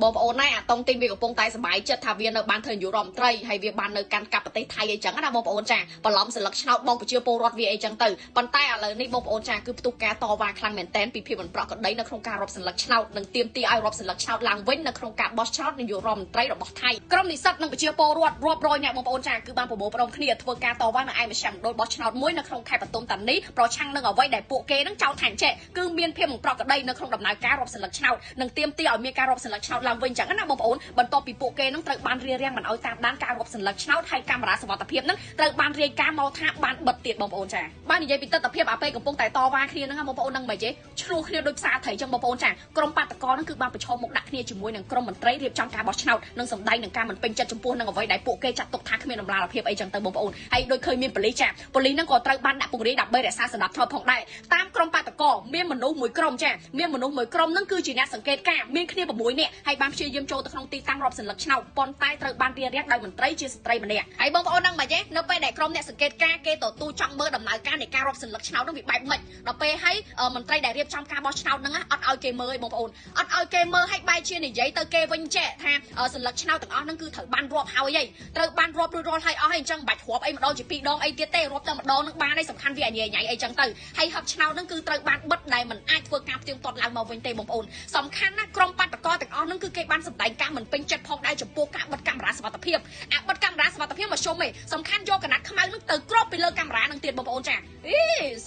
បងប្អូនណាអាតុងទីវាកំពុងតែសบายចិត្តថាវានៅបានធ្វើនយោបាយរដ្ឋមន្ត្រីហើយវាបាននៅកាន់កាប់ប្រទេសថៃអីចឹងណាបងប្អូនចាបន្លំសិលឹកឆ្នោតបងប្រជាពលរដ្ឋវាអីចឹងទៅប៉ុន្តែឥឡូវនេះបងប្អូនចាគឺផ្ទុះការតវ៉ាខ្លាំងមែនទែនពីភាពមិនប្រក្រតីនៅក្នុងការរាប់សិលឹកឆ្នោតនិងទាមទារឲ្យរាប់សិលឹកឆ្នោតឡើងវិញនៅក្នុងការបោះឆ្នោតនយោបាយរដ្ឋមន្ត្រីរបស់ថៃក្រុមនិស្សិតនិងប្រជាពលរដ្ឋរាប់រយអ្នកបងប្អូនចាគឺបានប្រមូលផ្ដុំគ្នាធ្វើការតវ៉ានៅឯមជ្ឈមណ្ឌលបោះឆ្នោតមួយនៅក្នុងខេត្តបន្ទុំតានីប្រឆាំងនឹងអ្វីដែលពួកគេនឹងចោទថាចេះគឺមានភាពមិនប្រក្រតីនៅក្នុងដំណើរការរាប់សិលឹកឆ្នោតនិងទាមទារឲ្យមានការរាប់សិលឹកឆ្នោតឡើងវិញចឹងណាបងប្អូនបន្ទាប់ពីពួកគេនឹងត្រូវបានរារាំងមិនឲ្យតាមដានការរាប់សន្លឹកឆ្នោតហើយកាមេរ៉ាសុវត្ថិភាពនឹងត្រូវបានរាយការណ៍មកថាបានបិទទៀតបងប្អូនចាបាននិយាយពីទស្សនវិជ្ជាអាពេលកំពុងតែតវ៉ាគ្នាហ្នឹងបងប្អូននឹងមិនទេឆ្លោះគ្នាដូចផ្សារត្រីចឹងបងប្អូនចាក្រុមបាតកោនឹងគឺបានប្រឈមមុខដាក់គ្នាជាមួយនឹងក្រុមមន្ត្រីរៀបចំការបោះឆ្នោតនិងសម្ដែងនឹងការមិនពេញចិត្តចំពោះនឹងអ្វីដែលពួកគេចាត់ទុកថាគ្មានដំណាលភាពអីចឹងទៅបងប្អូនហើយដូចឃើញមានប៉ូលីសចាប៉ូលីសនឹងក៏ត្រូវបានដាក់ពង្រាយដើម្បីរក្សាសណ្ដាប់ធ្នាប់ផងដែរតាមក្រុមបាតកោមានមនុស្សមួយក្រុមចាមានមនុស្សមួយក្រុមនឹងគឺជាអ្នកសង្កេតការមានគ្នា6នាក់ហើយបានព្យាយាមចូលទៅក្នុងទីតាំងរាប់សន្លឹកឆ្នោតប៉ុន្តែត្រូវបានរារាំងដោយមន្ត្រីជាស្ត្រីម្នាក់ហើយបងប្អូននឹងមិនទេនៅពេលដែលក្រុមអ្នកសង្កេតការគេទទូចង់មើលដំណើរការនៃការរាប់សន្លឹកឆ្នោតនឹងវាបែបម៉េចដល់ពេលហើយមន្ត្រីដែលរៀបចំការបោះឆ្នោតហ្នឹងអត់ឲ្យគេមើលឯងបងប្អូនអត់ឲ្យគេមើលឲ្យបែរជានិយាយទៅគេវិញចេះថាសន្លឹកឆ្នោតទាំងអស់ហ្នឹងគឺត្រូវបានរាប់ហើយត្រូវបានរាប់រួចរាល់ហើយអស់ហើយអញ្ចឹងមិនបាច់រាប់អីម្ដងជា2ដងអីទៀតទេរាប់តែម្ដងនឹងបានឯងសំខាន់វាអញ្ញាញ៉ៃអីចឹងទៅហើយហឹបឆ្នោតហ្នឹងគឺត្រូវបានបិទដែលមិនអាចធ្វើការផ្ទៀងផ្ទាត់ឡើងមកវិញទេបងប្អូនសំខាន់ណាក្រុមបាតកោទាំងអស់ហ្នឹងគឺគេបានសម្ដែងការមិនពេញចិត្តផងដែរចំពោះការបិទកាមេរ៉ាសុវត្ថិភាពអាបិទកាមេរ៉ាសុវត្ថិភាពមកជុំឯងសំខាន់យកកណាត់ខ្មៅនឹងទៅគ្របពីលើកាមេរ៉ានឹងទៀតបងប្អូនចា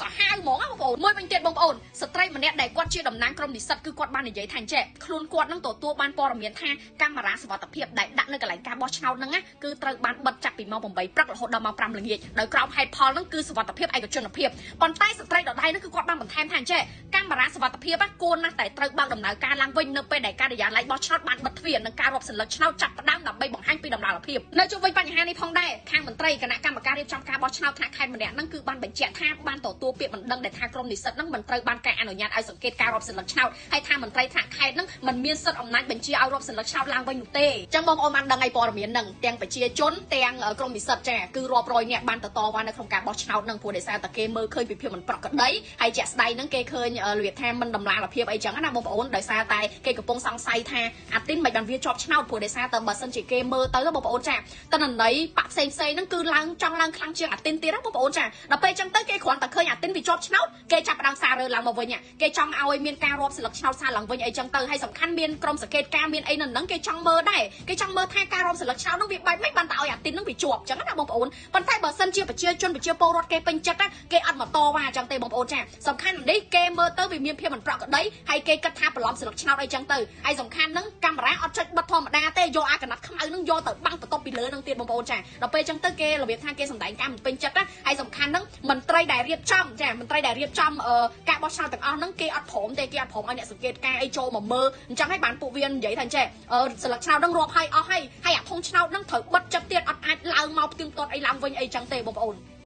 សាហាវហ្មងបងប្អូនមួយវិញទៀតបងប្អូនស្ត្រីម្នាក់ដែលគាត់ជាតំណាងក្រុមនិស្សិតគឺគាត់បាននិយាយថាអញ្ចេះខ្លួនគាត់នឹងទទួលបានព័ត៌មានថាកាមេរ៉ាសុវត្ថិភាពដែលដាក់នៅកន្លែងការបោះឆ្នោតហ្នឹងគឺត្រូវបានបិទចាប់ពីម៉ោង8ព្រឹករហូតដល់ម៉ោង5ល្ងាចដោយក្រោមហេតុផលហ្នឹងគឺសុវត្ថិភាពឯកជនភាពប៉ុន្តែស្ត្រីដដែលហ្នឹងគឺគាត់បានបន្ថែមថាអញ្ចេះកាមេរ៉ាសុវត្ថិភាពគួរណាស់តែត្រូវបើកដំណើរការឡើងវិញនៅពេលដែលការិយាល័យបោះឆ្នោតបានបិទទ្វារនិងការរាប់សន្លឹកឆ្នោតចាប់ផ្ដើមដើម្បីបង្ហាញពីដំណើរភាពនៅជុំវិញបញ្ហានេះផងដែរខាងមន្ត្រីគណៈកម្មការរៀបចំការបោះឆ្នោតថ្នាក់ខេត្តម្នាក់ហ្នឹងគឺបានបញ្ជាក់ថាបានទទួលពាក្យបណ្ដឹងដែលថាក្រុមនិស្សិតហ្នឹងមិនត្រូវបានការអនុញ្ញាតឲ្យសង្កេតការរាប់សន្លឹកឆ្នោតហើយថាមន្ត្រីថ្នាក់ខេត្តហ្នឹងមិនមានសិទ្ធិអំណាចបញ្ជាឲ្យរាប់សន្លឹកឆ្នោតឡើងវិញនោះទេអញ្ចឹងបងប្អូនបានដឹងឲ្យព័ត៌មានហ្នឹងទាំងប្រជាជនទាំងក្រុមនិស្សិតចាគឺរាប់រយនាក់បានតវ៉ានៅក្នុងការបោះឆ្នោតហ្នឹងព្រោះដោយសារតែគេមើលឃើញពីភាពមិនប្រក្រតីហើយជាក់ស្ដែងហ្នឹងគេឃើញរបៀបថាមិនដំណាលភាពអីចឹងណាបងប្អូនដោយសារតែគេកំពុងសង្ស័យថាអាទីនមិនបានវាជាប់ឆ្នោតព្រោះដោយសារតែបើសិនជាគេមើលទៅបងប្អូនចាតនន័យបាក់ផ្សេងហ្នឹងគឺឡើងចង់ឡើងខ្លាំងជាងអាទីនទៀតណាបងប្អូនចាដល់ពេលចឹងទៅគេគ្រាន់តែឃើញអាទីនវាជាប់ឆ្នោតគេចាប់ផ្ដើមសាររើឡើងមកវិញគេចង់ឲ្យមានការរាប់ស្លឹកឆ្នោតសារឡើងវិញអីចឹងទៅហើយសំខាន់មានក្រុមសង្កេតការមានអីនៅហ្នឹងគេចង់មើលដែរគេចង់មើលថាការរាប់ស្លឹកឆ្នោតហ្នឹងវាបែបម៉េចបានតែឲ្យអាទីនហ្នឹងវាជាប់ចឹងណាបងប្អូនប៉ុន្តែបើសិនជាប្រជាជនប្រជាពលរដ្ឋគេពេញចិត្តគេអត់មកតវ៉ាចឹងទេបងប្អូនចាសំខាន់នេះគេមើលទៅវាមានភាពមិនប្រក្រតីហើយគេគិតថាបន្លំស្លឹកឆ្នោតអីចឹងទៅហើយសំខាន់ហ្នឹងកាមេរ៉ាអត់ចុចបិទធម្មតាទេយកអាកណាត់ខ្មៅហ្នឹងយកទៅបាំងបន្ទប់ពីលើហ្នឹងទៀតបងប្អូនចាដល់ពេលចឹងទៅគេរបៀបថាគេសម្ដែងការមិនពេញចិត្តណាហើយសំខាន់ហ្នឹងមន្ត្រីដែលរៀបចំចាមន្ត្រីដែលរៀបចំការបោះឆ្នោតទាំងអស់ហ្នឹងគេអត់ព្រមទេគេអត់ព្រមឲ្យអ្នកសង្កេតការអីចូលមកមើលអញ្ចឹងហើយបានពួកវានិយាយថាចេះស្លឹកឆ្នោតហ្នឹងរាប់ឲ្យអស់ហើយអាធុងឆ្នោតហ្នឹងត្រូវបិទចិត្តទៀតអត់អាចឡើងមកផ្ទៀងផ្ទាត់អីឡើងវិញអីចឹងទេបងប្អូន